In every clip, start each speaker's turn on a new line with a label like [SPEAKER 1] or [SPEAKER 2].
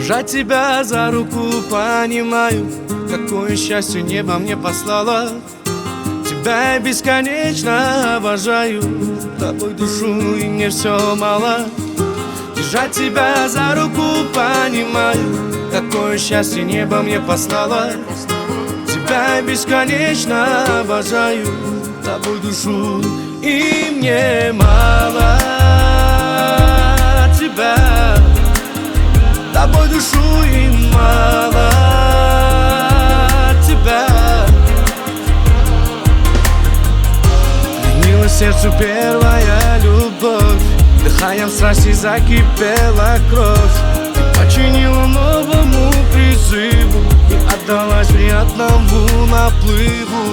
[SPEAKER 1] Держать тебя за руку, понимаю, какое счастье небо мне послало. Тебя я бесконечно обожаю, тобой душу и мне все мало. Держать тебя за руку, понимаю, какое счастье небо мне послало. Тебя я бесконечно обожаю, тобой душу и мне мало. Тебя, тобой душу и мало. Тебя пленила сердцу первая любовь, дыханием страсти закипела кровь. Ты починила новому призыву и отдалась приятному наплыву.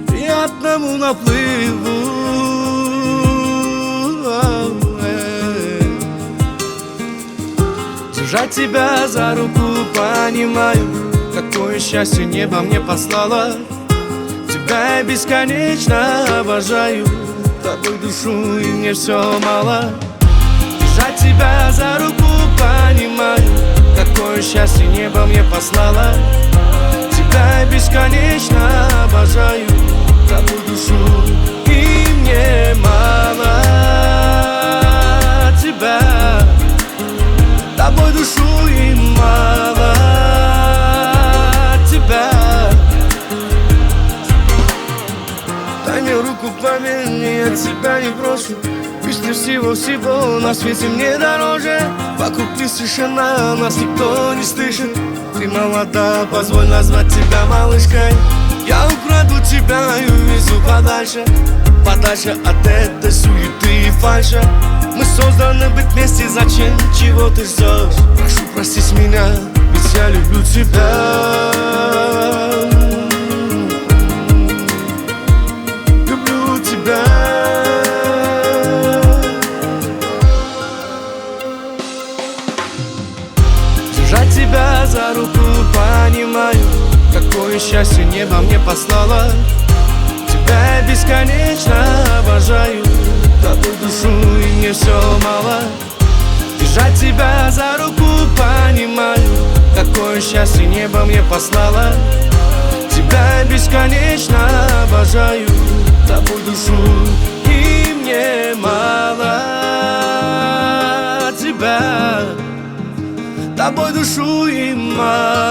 [SPEAKER 1] Приятному наплыву. Держать тебя за руку, понимаю, какое счастье небо мне послало. Тебя я бесконечно обожаю, тобой душу и мне все мало. Держать тебя за руку, понимаю, какое счастье небо мне послало. Тебя я бесконечно обожаю, тобой душу и мне мало. Тебя, тобой душу и мало. Тебя, дай мне руку, поверь мне, я тебя не брошу. Пусть не всего на свете мне дороже. Вокруг тишина, нас никто не слышит. Ты молода, позволь назвать тебя малышкой. Я украду тебя и увезу подальше, подальше от этой суеты и фальши. Мы созданы быть вместе, зачем, чего ты ждешь? Прошу, простить меня, ведь я люблю тебя. Люблю тебя. Держать тебя за руку, понимаю, какое счастье небо мне послало. Тебя я бесконечно обожаю, тобой душу и мне все мало. Держать тебя за руку, понимаю, какое счастье небо мне послало. Тебя я бесконечно обожаю, тобой душу и мне мало. Тебя, тобой душу и мало.